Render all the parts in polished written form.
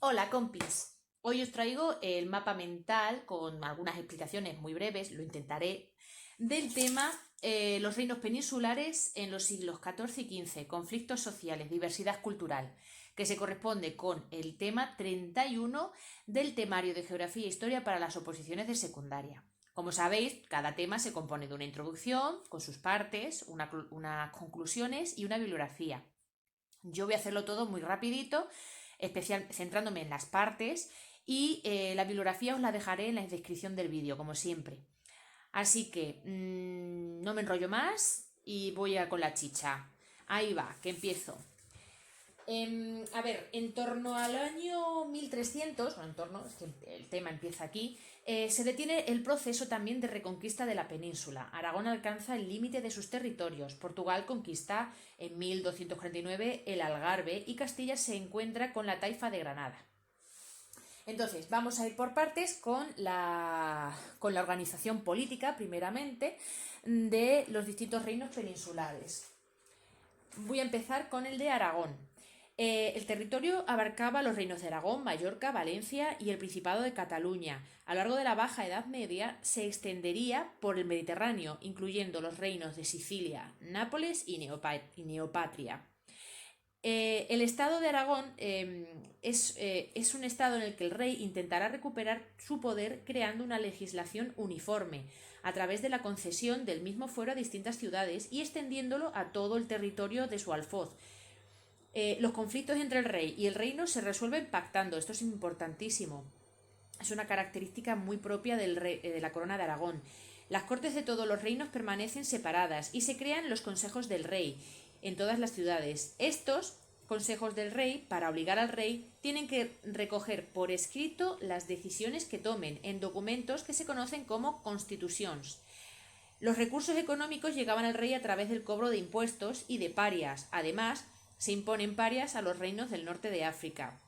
Hola compis, hoy os traigo el mapa mental con algunas explicaciones muy breves, lo intentaré, del tema los reinos peninsulares en los siglos XIV y XV, conflictos sociales, diversidad cultural, que se corresponde con el tema 31 del temario de Geografía e Historia para las oposiciones de secundaria. Como sabéis, cada tema se compone de una introducción con sus partes, unas conclusiones y una bibliografía. Yo voy a hacerlo todo muy rapidito, centrándome en las partes y la bibliografía os la dejaré en la descripción del vídeo, como siempre. Así que no me enrollo más y voy a con la chicha. Ahí va, que empiezo. A ver, en torno al año 1300, o en torno, es que el tema empieza aquí, se detiene el proceso también de reconquista de la península. Aragón alcanza el límite de sus territorios. Portugal conquista en 1249 el Algarve y Castilla se encuentra con la taifa de Granada. Entonces, vamos a ir por partes con la organización política, primeramente, de los distintos reinos peninsulares. Voy a empezar con el de Aragón. El territorio abarcaba los reinos de Aragón, Mallorca, Valencia y el Principado de Cataluña. A lo largo de la Baja Edad Media se extendería por el Mediterráneo, incluyendo los reinos de Sicilia, Nápoles y Neopatria. El estado de Aragón es un estado en el que el rey intentará recuperar su poder creando una legislación uniforme a través de la concesión del mismo fuero a distintas ciudades y extendiéndolo a todo el territorio de su alfoz. Los conflictos entre el rey y el reino se resuelven pactando, esto es importantísimo. Es una característica muy propia de la corona de Aragón. Las cortes de todos los reinos permanecen separadas y se crean los consejos del rey en todas las ciudades. Estos consejos del rey, para obligar al rey, tienen que recoger por escrito las decisiones que tomen en documentos que se conocen como constitucions. Los recursos económicos llegaban al rey a través del cobro de impuestos y de parias. Además, se imponen parias a los reinos del norte de África.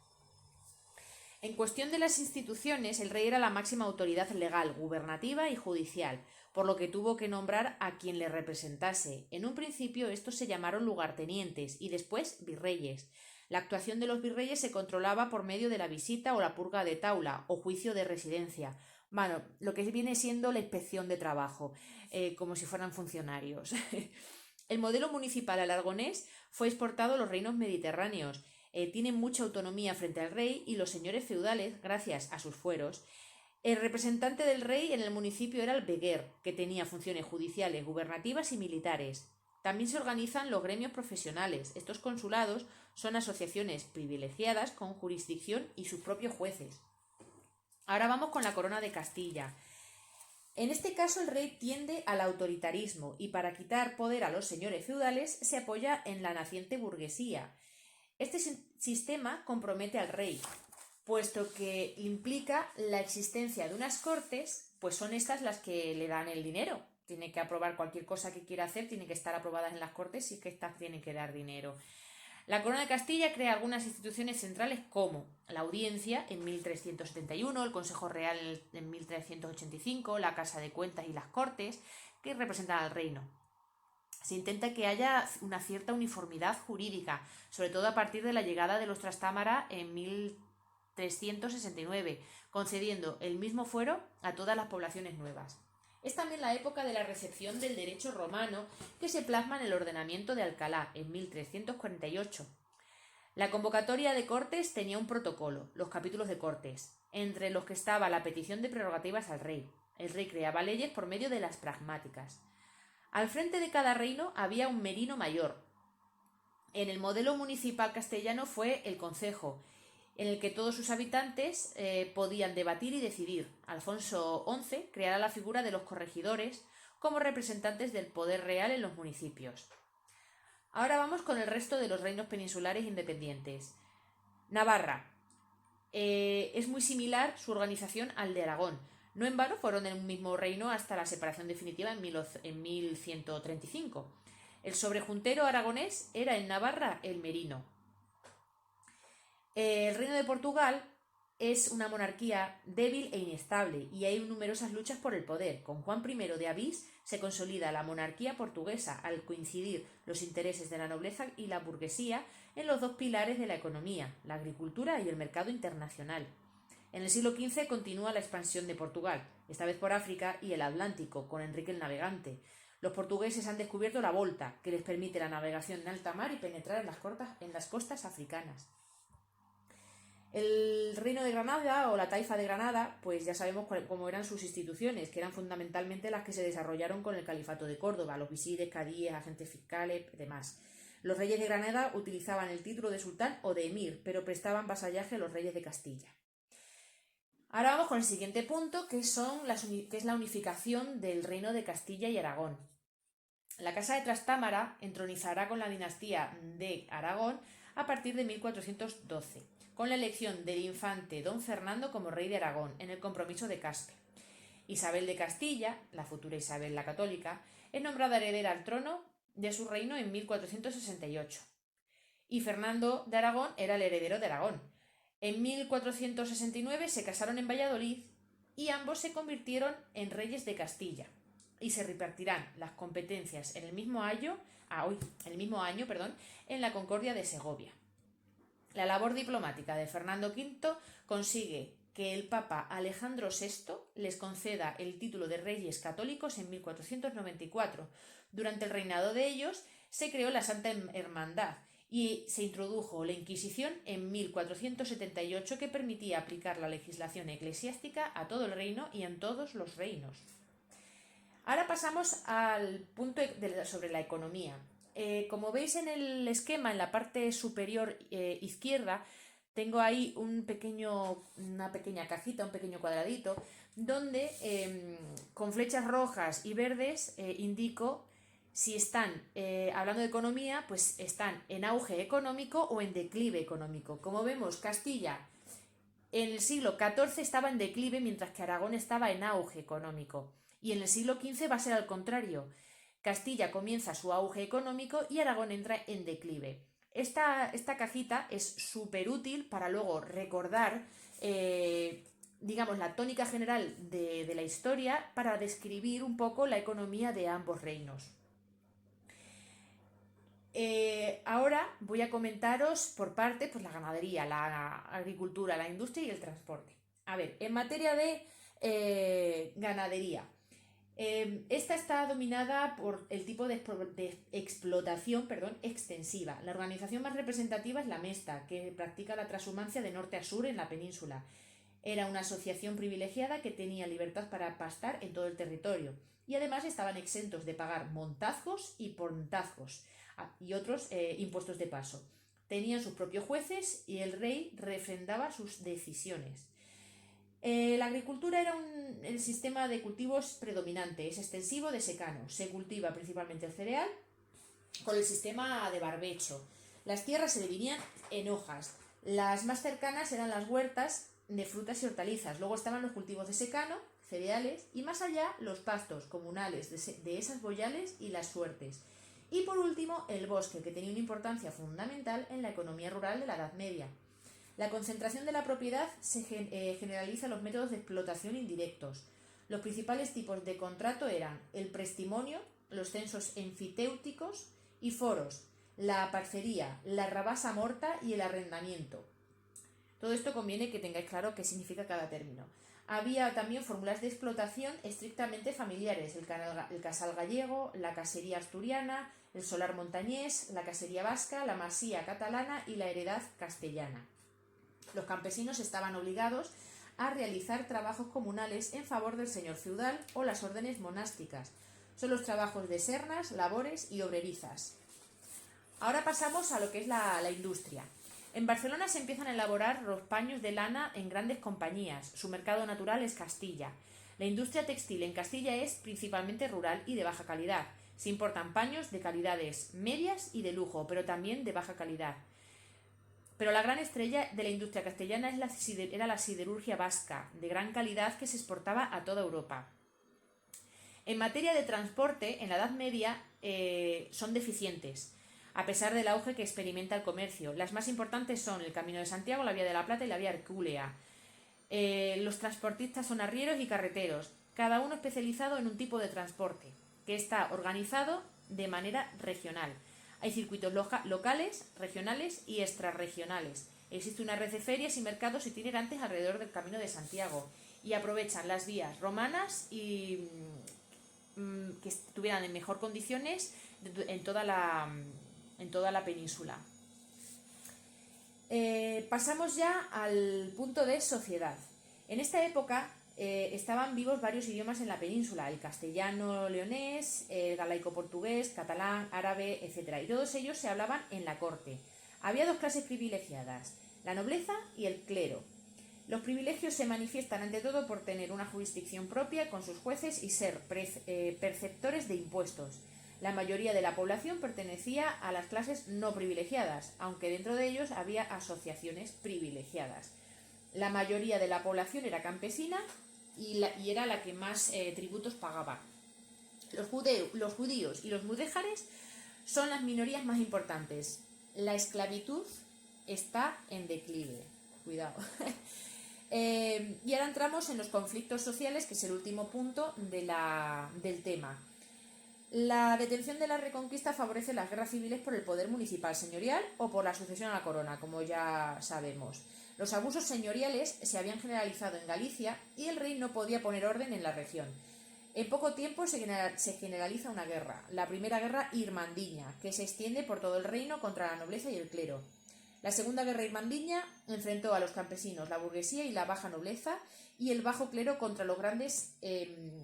En cuestión de las instituciones, el rey era la máxima autoridad legal, gubernativa y judicial, por lo que tuvo que nombrar a quien le representase. En un principio estos se llamaron lugartenientes y después virreyes. La actuación de los virreyes se controlaba por medio de la visita o la purga de taula o juicio de residencia. Bueno, lo que viene siendo la inspección de trabajo, como si fueran funcionarios. El modelo municipal aragonés fue exportado a los reinos mediterráneos. Tienen mucha autonomía frente al rey y los señores feudales, gracias a sus fueros. El representante del rey en el municipio era el veguer, que tenía funciones judiciales, gubernativas y militares. También se organizan los gremios profesionales. Estos consulados son asociaciones privilegiadas con jurisdicción y sus propios jueces. Ahora vamos con la corona de Castilla. En este caso el rey tiende al autoritarismo y para quitar poder a los señores feudales se apoya en la naciente burguesía. Este sistema compromete al rey, puesto que implica la existencia de unas cortes, pues son estas las que le dan el dinero. Tiene que aprobar cualquier cosa que quiera hacer, tiene que estar aprobada en las cortes y es que estas tienen que dar dinero. La Corona de Castilla crea algunas instituciones centrales como la Audiencia en 1371, el Consejo Real en 1385, la Casa de Cuentas y las Cortes, que representan al reino. Se intenta que haya una cierta uniformidad jurídica, sobre todo a partir de la llegada de los Trastámara en 1369, concediendo el mismo fuero a todas las poblaciones nuevas. Es también la época de la recepción del derecho romano que se plasma en el ordenamiento de Alcalá en 1348. La convocatoria de Cortes tenía un protocolo, los capítulos de Cortes, entre los que estaba la petición de prerrogativas al rey. El rey creaba leyes por medio de las pragmáticas. Al frente de cada reino había un merino mayor. En el modelo municipal castellano fue el concejo, en el que todos sus habitantes podían debatir y decidir. Alfonso XI creará la figura de los corregidores como representantes del poder real en los municipios. Ahora vamos con el resto de los reinos peninsulares independientes. Navarra. Es muy similar su organización al de Aragón. No en vano fueron en un mismo reino hasta la separación definitiva en 1135. El sobrejuntero aragonés era en Navarra el merino. El reino de Portugal es una monarquía débil e inestable y hay numerosas luchas por el poder. Con Juan I de Avís se consolida la monarquía portuguesa al coincidir los intereses de la nobleza y la burguesía en los dos pilares de la economía, la agricultura y el mercado internacional. En el siglo XV continúa la expansión de Portugal, esta vez por África y el Atlántico, con Enrique el Navegante. Los portugueses han descubierto la volta, que les permite la navegación en alta mar y penetrar en las costas africanas. El Reino de Granada o la Taifa de Granada, pues ya sabemos cómo eran sus instituciones, que eran fundamentalmente las que se desarrollaron con el Califato de Córdoba, los visires, cadíes, agentes fiscales y demás. Los reyes de Granada utilizaban el título de sultán o de emir, pero prestaban vasallaje a los reyes de Castilla. Ahora vamos con el siguiente punto, que es la unificación del Reino de Castilla y Aragón. La Casa de Trastámara entronizará con la dinastía de Aragón a partir de 1412, con la elección del infante don Fernando como rey de Aragón en el compromiso de Caspe. Isabel de Castilla, la futura Isabel la Católica, es nombrada heredera al trono de su reino en 1468. Y Fernando de Aragón era el heredero de Aragón. En 1469 se casaron en Valladolid y ambos se convirtieron en reyes de Castilla y se repartirán las competencias en el mismo año, en la Concordia de Segovia. La labor diplomática de Fernando V consigue que el Papa Alejandro VI les conceda el título de Reyes Católicos en 1494. Durante el reinado de ellos se creó la Santa Hermandad y se introdujo la Inquisición en 1478, que permitía aplicar la legislación eclesiástica a todo el reino y en todos los reinos. Ahora pasamos al punto sobre la economía. Como veis en el esquema, en la parte superior izquierda, tengo ahí una pequeña cajita, un pequeño cuadradito, donde con flechas rojas y verdes indico si están, hablando de economía, pues están en auge económico o en declive económico. Como vemos, Castilla en el siglo XIV estaba en declive, mientras que Aragón estaba en auge económico. Y en el siglo XV va a ser al contrario. Castilla comienza su auge económico y Aragón entra en declive. Esta cajita es súper útil para luego recordar, la tónica general de la historia, para describir un poco la economía de ambos reinos. Ahora voy a comentaros por parte pues, la ganadería, la agricultura, la industria y el transporte. A ver, en materia de ganadería, esta está dominada por el tipo de explotación extensiva. La organización más representativa es la Mesta, que practica la transhumancia de norte a sur en la península. Era una asociación privilegiada que tenía libertad para pastar en todo el territorio y además estaban exentos de pagar montazgos y pontazgos y otros impuestos de paso. Tenían sus propios jueces y el rey refrendaba sus decisiones. La agricultura era el sistema de cultivos predominante, es extensivo de secano. Se cultiva principalmente el cereal con el sistema de barbecho. Las tierras se dividían en hojas. Las más cercanas eran las huertas de frutas y hortalizas. Luego estaban los cultivos de secano, cereales y más allá los pastos comunales de esas boyales y las suertes. Y por último el bosque, que tenía una importancia fundamental en la economía rural de la Edad Media. La concentración de la propiedad se generaliza en los métodos de explotación indirectos. Los principales tipos de contrato eran el prestimonio, los censos enfiteuticos y foros, la parcería, la rabasa morta y el arrendamiento. Todo esto conviene que tengáis claro qué significa cada término. Había también fórmulas de explotación estrictamente familiares, el casal gallego, la casería asturiana, el solar montañés, la casería vasca, la masía catalana y la heredad castellana. Los campesinos estaban obligados a realizar trabajos comunales en favor del señor feudal o las órdenes monásticas. Son los trabajos de sernas, labores y obrerizas. Ahora pasamos a lo que es la industria. En Barcelona se empiezan a elaborar los paños de lana en grandes compañías. Su mercado natural es Castilla. La industria textil en Castilla es principalmente rural y de baja calidad. Se importan paños de calidades medias y de lujo, pero también de baja calidad. Pero la gran estrella de la industria castellana era la siderurgia vasca, de gran calidad, que se exportaba a toda Europa. En materia de transporte, en la Edad Media son deficientes, a pesar del auge que experimenta el comercio. Las más importantes son el Camino de Santiago, la Vía de la Plata y la Vía Hercúlea. Los transportistas son arrieros y carreteros, cada uno especializado en un tipo de transporte, que está organizado de manera regional. Hay circuitos locales, regionales y extrarregionales. Existe una red de ferias y mercados itinerantes alrededor del Camino de Santiago y aprovechan las vías romanas y que estuvieran en mejor condiciones en toda la península. Pasamos ya al punto de sociedad. En esta época estaban vivos varios idiomas en la península: el castellano leonés, el galaico portugués, catalán, árabe, etc. Y todos ellos se hablaban en la corte. Había dos clases privilegiadas: la nobleza y el clero. Los privilegios se manifiestan ante todo por tener una jurisdicción propia con sus jueces y ser perceptores de impuestos. La mayoría de la población pertenecía a las clases no privilegiadas, aunque dentro de ellos había asociaciones privilegiadas. La mayoría de la población era campesina y era la que más tributos pagaba. Los judíos y los mudéjares son las minorías más importantes. La esclavitud está en declive. Cuidado. Y ahora entramos en los conflictos sociales, que es el último punto del tema. La detención de la Reconquista favorece las guerras civiles por el poder municipal señorial o por la sucesión a la corona, como ya sabemos. Los abusos señoriales se habían generalizado en Galicia y el rey no podía poner orden en la región. En poco tiempo se generaliza una guerra, la primera guerra irmandiña, que se extiende por todo el reino contra la nobleza y el clero. La segunda guerra irmandiña enfrentó a los campesinos, la burguesía y la baja nobleza y el bajo clero contra los grandes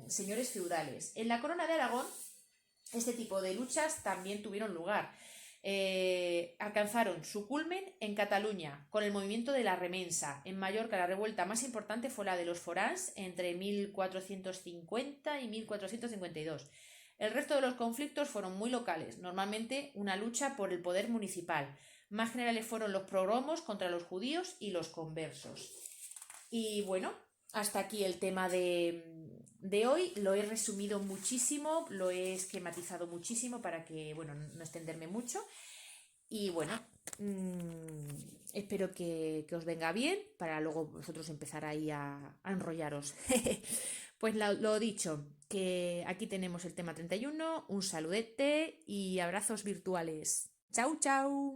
señores feudales. En la corona de Aragón, este tipo de luchas también tuvieron lugar. Alcanzaron su culmen en Cataluña con el movimiento de la Remensa. En Mallorca la revuelta más importante fue la de los Forans entre 1450 y 1452. El resto de los conflictos fueron muy locales, normalmente una lucha por el poder municipal. Más generales fueron los pogromos contra los judíos y los conversos. Y bueno, hasta aquí el tema de hoy. Lo he resumido muchísimo, lo he esquematizado muchísimo para que, bueno, no extenderme mucho. Y bueno, espero que os venga bien para luego vosotros empezar ahí a enrollaros. Pues lo dicho, que aquí tenemos el tema 31, un saludete y abrazos virtuales. ¡Chao, chao!